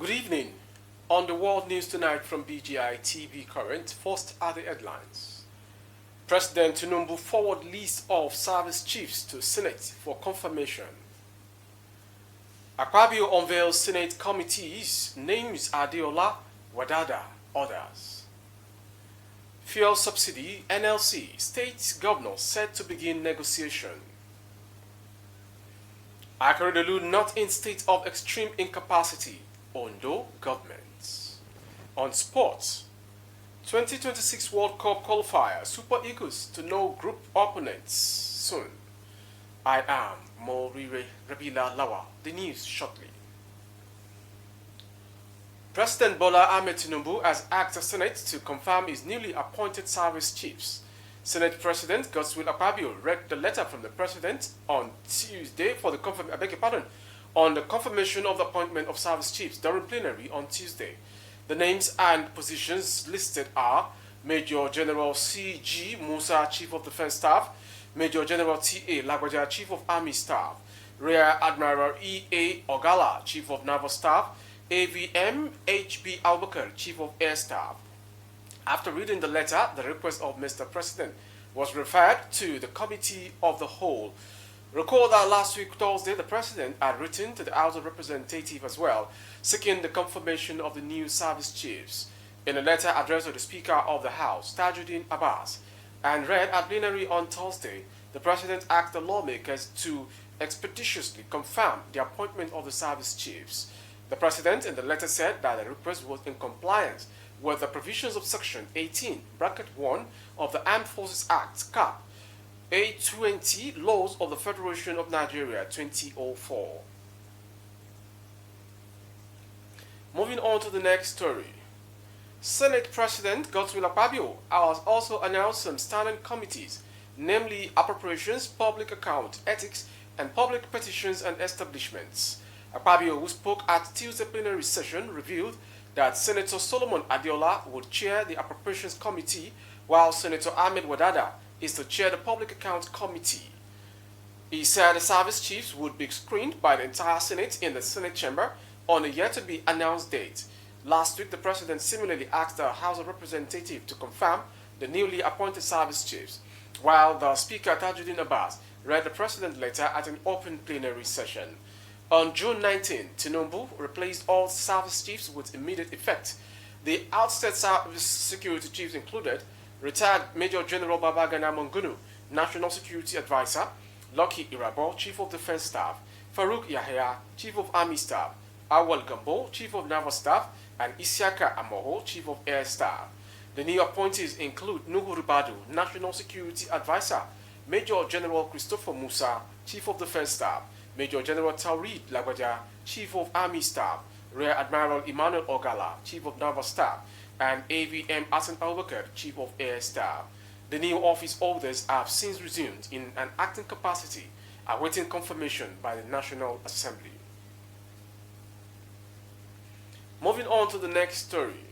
Good evening. On the World News Tonight from BGI TV Current, first are the headlines. President Tinubu forward list of service chiefs to Senate for confirmation. Akpabio unveils Senate committees, names Adeola, Wadada, others. Fuel subsidy, NLC, state governor set to begin negotiation. Akeredolu not in state of extreme incapacity, Ondo government. On sports, 2026 World Cup qualifier, Super Eagles to know group opponents soon. I am Morire Rabila Lawa. The news shortly. President Bola Ahmed Tinubu has asked the Senate to confirm his newly appointed service chiefs. Senate President Godswill Akpabio read the letter from the President on Tuesday for the on the confirmation of the appointment of service chiefs during plenary on Tuesday. The names and positions listed are Major General C.G. Musa, Chief of Defense Staff, Major General T.A. Lagwaja, Chief of Army Staff, Rear Admiral E.A. Ogala, Chief of Naval Staff, AVM H.B. Albukar, Chief of Air Staff. After reading the letter, the request of Mr. President was referred to the Committee of the Whole. Recall that last week, Thursday, the President had written to the House of Representatives as well, seeking the confirmation of the new service chiefs. In a letter addressed to the Speaker of the House, Tajuddin Abbas, and read at plenary on Thursday, the President asked the lawmakers to expeditiously confirm the appointment of the service chiefs. The President in the letter said that the request was in compliance with the provisions of Section 18, Bracket 1 of the Armed Forces Act, CAP, A20 Laws of the Federation of Nigeria 2004. Moving on to the next story. Senate President Godswill Akpabio has also announced some standing committees, namely Appropriations, Public Account, Ethics, and Public Petitions and Establishments. Akpabio, who spoke at Tuesday plenary session, revealed that Senator Solomon Adeola would chair the Appropriations Committee, while Senator Ahmed Wadada is to chair the Public Accounts Committee. He said the service chiefs would be screened by the entire Senate in the Senate chamber on a yet-to-be-announced date. Last week, the President similarly asked the House of Representatives to confirm the newly appointed service chiefs, while the Speaker Tajuddin Abbas read the President's letter at an open plenary session. On June 19, Tinubu replaced all service chiefs with immediate effect. The outset service security chiefs included retired Major General Babagana Mongunu, National Security Advisor, Lucky Irabo, Chief of Defense Staff, Farouk Yahya, Chief of Army Staff, Awal Gambo, Chief of Naval Staff, and Isiaka Amoho, Chief of Air Staff. The new appointees include Nuhu Ribadu, National Security Advisor, Major General Christopher Musa, Chief of Defense Staff, Major General Taurid Lagwaja, Chief of Army Staff, Rear Admiral Emmanuel Ogala, Chief of Naval Staff, and AVM Asan Albukar, Chief of Air Staff. The new office holders have since resumed in an acting capacity, awaiting confirmation by the National Assembly. Moving on to the next story.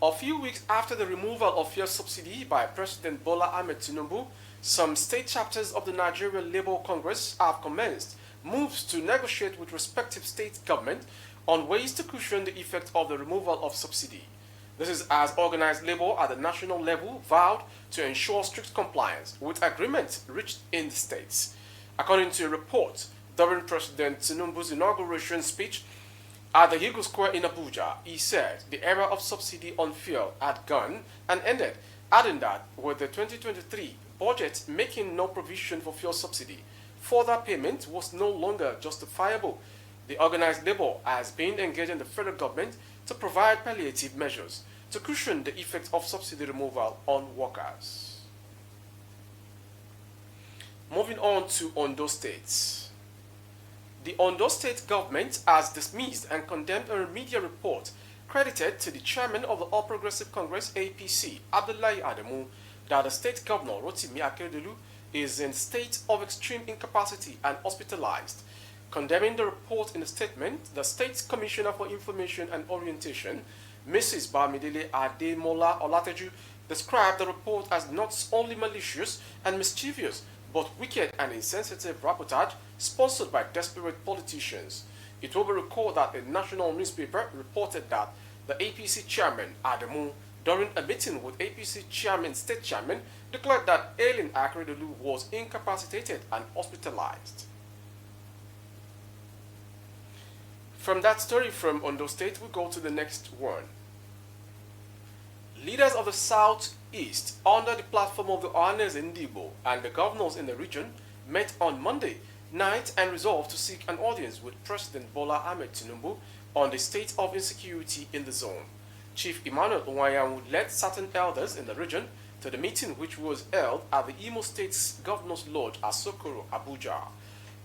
A few weeks after the removal of fuel subsidy by President Bola Ahmed Tinubu, some state chapters of the Nigerian Labour Congress have commenced moves to negotiate with respective state government on ways to cushion the effect of the removal of subsidy. This is as organized labor at the national level vowed to ensure strict compliance with agreements reached in the states. According to a report during President Tinubu's inauguration speech at the Eagle Square in Abuja, he said the era of subsidy on fuel had gone and ended, adding that with the 2023 budget making no provision for fuel subsidy, further payment was no longer justifiable. The organized labor has been engaging the federal government to provide palliative measures to cushion the effect of subsidy removal on workers. Moving on to Ondo State. The Ondo State government has dismissed and condemned a remedial report credited to the chairman of the All Progressive Congress APC, Abdullahi Adamu, that the state governor, Rotimi Akeredolu, is in state of extreme incapacity and hospitalized. Condemning the report in a statement, the State's Commissioner for Information and Orientation, Mrs. Bamidele Ademola Olateju, described the report as not only malicious and mischievous, but wicked and insensitive reportage sponsored by desperate politicians. It will be recalled that a national newspaper reported that the APC chairman, Adamu, during a meeting with APC state chairman, declared that Aileen Akeredolu was incapacitated and hospitalized. From that story from Ondo State, we go to the next one. Leaders of the Southeast, under the platform of the Ohanes Ndibo and the governors in the region, met on Monday night and resolved to seek an audience with President Bola Ahmed Tinubu on the state of insecurity in the zone. Chief Emmanuel Nwayanwu led certain elders in the region to the meeting, which was held at the Imo State's Governor's Lodge at Sokoro, Abuja.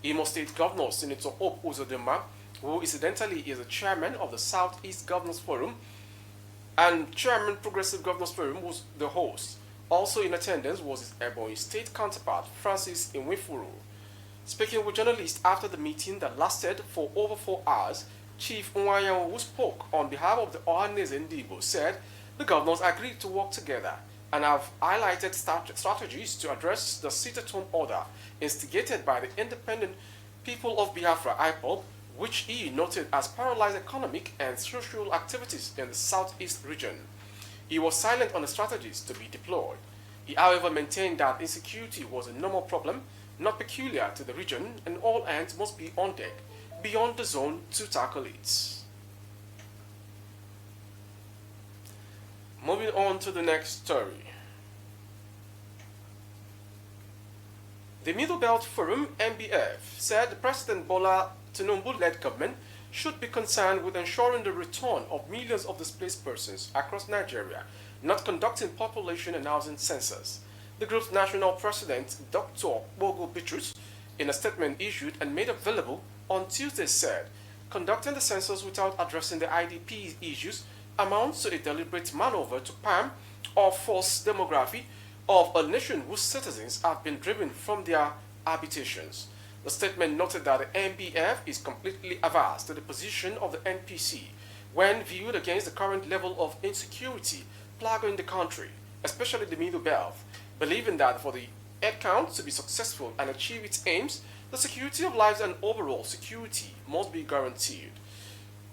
Imo State Governor Senator Hope Uzodinma, who incidentally is the chairman of the Southeast Governors Forum, and Chairman Progressive Governors Forum was the host. Also in attendance was his Ebonyi State counterpart, Francis Inwifuru. Speaking with journalists after the meeting that lasted for over 4 hours, Chief Nwayanwu, who spoke on behalf of the Ohanes Ndibo, said the governors agreed to work together and have highlighted strategies to address the sit-at-home order instigated by the Independent People of Biafra (IPOB), which he noted has paralyzed economic and social activities in the southeast region. He was silent on the strategies to be deployed. He, however, maintained that insecurity was a normal problem, not peculiar to the region, and all hands must be on deck beyond the zone to tackle it. Moving on to the next story. The Middle Belt Forum, MBF, said the President Bola Tinubu-led government should be concerned with ensuring the return of millions of displaced persons across Nigeria, not conducting population and housing census. The group's national president, Dr. Bogo Bitrus, in a statement issued and made available on Tuesday, said, conducting the census without addressing the IDP issues amounts to a deliberate maneuver to palm or force demography of a nation whose citizens have been driven from their habitations. The statement noted that the MBF is completely averse to the position of the NPC when viewed against the current level of insecurity plaguing the country, especially the Middle Belt, believing that for the headcount to be successful and achieve its aims, the security of lives and overall security must be guaranteed.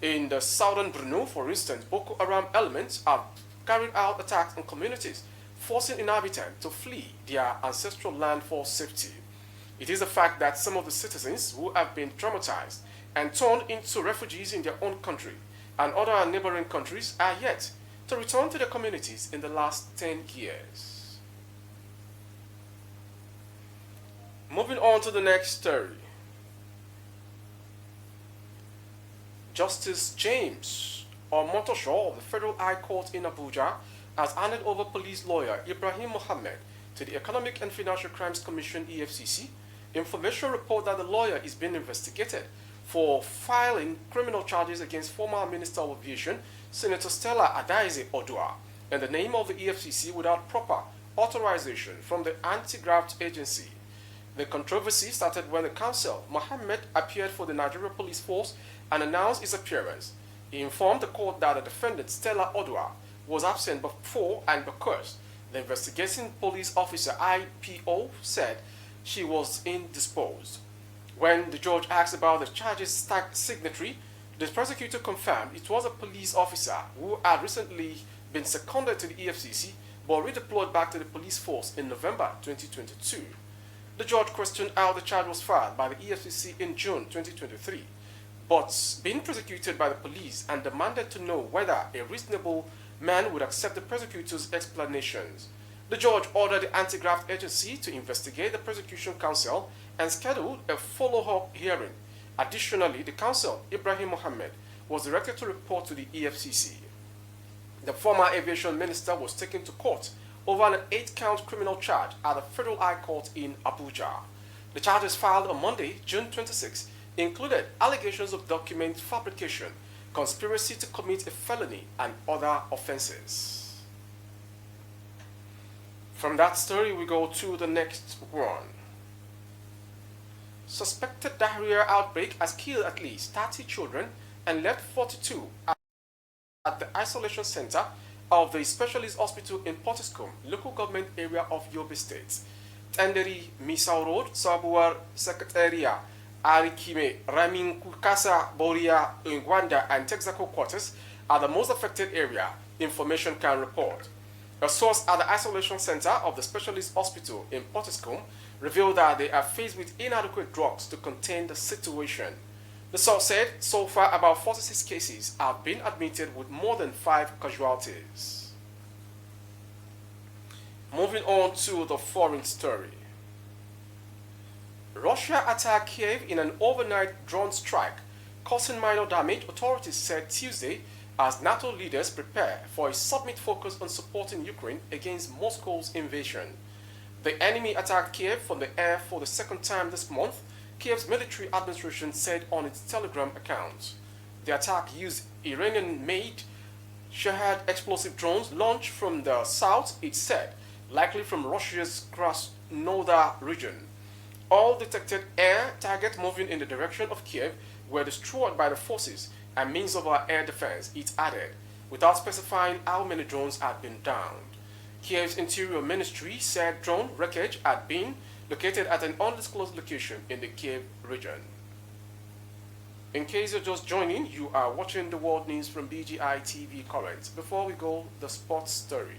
In the southern Borno, for instance, Boko Haram elements have carried out attacks on communities, forcing inhabitants to flee their ancestral land for safety. It is a fact that some of the citizens who have been traumatized and turned into refugees in their own country and other neighboring countries are yet to return to their communities in the last 10 years. Moving on to the next story. Justice James Omotosho of the Federal High Court in Abuja has handed over police lawyer Ibrahim Mohammed to the Economic and Financial Crimes Commission (EFCC). Information report that the lawyer is being investigated for filing criminal charges against former Minister of Aviation, Senator Stella Oduah, in the name of the EFCC without proper authorization from the anti-graft agency. The controversy started when the counsel, Mohammed, appeared for the Nigeria Police Force and announced his appearance. He informed the court that the defendant, Stella Oduah, was absent before and because the investigating police officer, IPO, said she was indisposed. When the judge asked about the charges signatory, the prosecutor confirmed it was a police officer who had recently been seconded to the EFCC but redeployed back to the police force in November 2022. The judge questioned how the charge was filed by the EFCC in June 2023, but being prosecuted by the police, and demanded to know whether a reasonable man would accept the prosecutor's explanations. The judge ordered the anti-graft agency to investigate the prosecution counsel and scheduled a follow-up hearing. Additionally, the counsel, Ibrahim Mohammed, was directed to report to the EFCC. The former aviation minister was taken to court over an 8-count criminal charge at the Federal High Court in Abuja. The charges filed on Monday, June 26, included allegations of document fabrication, conspiracy to commit a felony, and other offenses. From that story, we go to the next one. Suspected diarrhea outbreak has killed at least 30 children and left 42 at the isolation center of the specialist hospital in Potiskum, local government area of Yobe State. Tenderi Misau Road, Sabuwar Secretariat, Arikime, Raminkukasa, Boria, Ngwanda, and Texaco quarters are the most affected area, information can report. A source at the isolation center of the specialist hospital in Pottiscombe revealed that they are faced with inadequate drugs to contain the situation. The source said so far about 46 cases have been admitted with more than 5 casualties. Moving on to the foreign story. Russia attacked Kiev in an overnight drone strike, causing minor damage, authorities said Tuesday, as NATO leaders prepare for a summit focused on supporting Ukraine against Moscow's invasion. The enemy attacked Kiev from the air for the second time this month, Kiev's military administration said on its Telegram account. The attack used Iranian-made Shahed explosive drones launched from the south, it said, likely from Russia's Krasnodar region. All detected air targets moving in the direction of Kiev were destroyed by the forces and means of our air defense, it added, without specifying how many drones had been downed. Kiev's Interior Ministry said drone wreckage had been located at an undisclosed location in the Kiev region. In case you're just joining, you are watching the world news from BGI TV Current. Before we go, the sports story.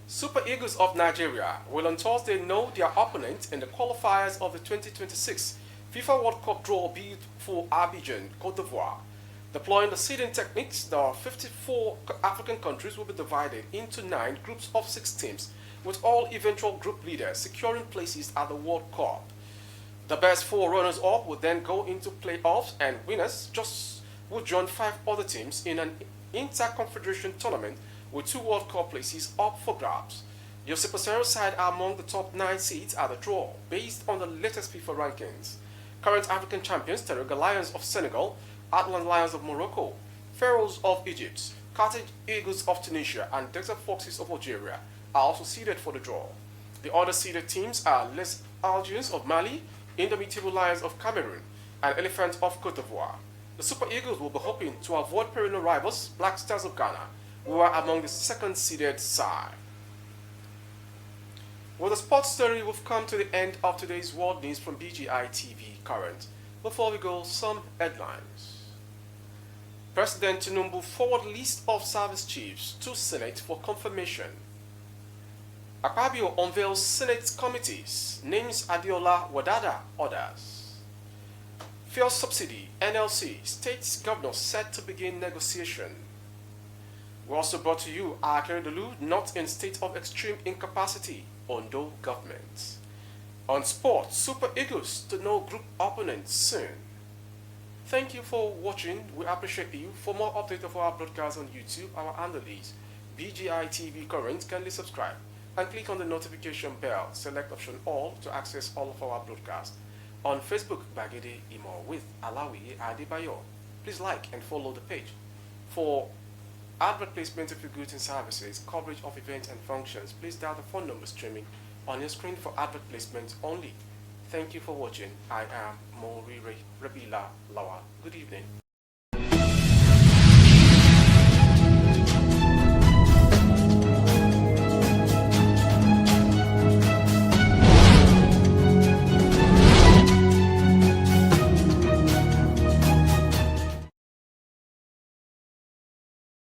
Super Eagles of Nigeria will on Thursday know their opponent in the qualifiers of the 2026 FIFA World Cup draw bid for Abidjan, Cote d'Ivoire. Deploying the seeding techniques, the 54 African countries will be divided into 9 groups of 6 teams, with all eventual group leaders securing places at the World Cup. The best 4 runners-up will then go into playoffs, and winners just will join 5 other teams in an inter-confederation tournament with 2 World Cup places up for grabs. Josep Pesero's side are among the top 9 seeds at the draw, based on the latest FIFA rankings. Current African champions Teranga Lions of Senegal, Atlant Lions of Morocco, Pharaohs of Egypt, Carthage Eagles of Tunisia, and Desert Foxes of Algeria are also seeded for the draw. The other seeded teams are Les Algiers of Mali, Indomitable Lions of Cameroon, and Elephants of Cote d'Ivoire. The Super Eagles will be hoping to avoid perennial rivals Black Stars of Ghana, who are among the second-seeded side. With the sports story, we've come to the end of today's world news from BGI TV Current. Before we go, some headlines. President Tinubu forward list of service chiefs to Senate for confirmation. Akpabio unveils Senate committees, names Adiola Wadada others. Fuel subsidy, NLC, state governors set to begin negotiation. We also brought to you Akeredolu not in state of extreme incapacity, Ondo government. On sports, Super Eagles to know group opponents soon. Thank you for watching. We appreciate you. For more updates of our broadcasts on YouTube, our handle is BGI TV Current. Kindly subscribe and click on the notification bell. Select option all to access all of our broadcasts. On Facebook, Bagede Imo with Alawi Adebayo. Please like and follow the page. For advert placement of your goods and services, coverage of events and functions, please dial the phone number streaming on your screen for advert placement only. Thank you for watching. I am Mori Rabila Lawa. Good evening.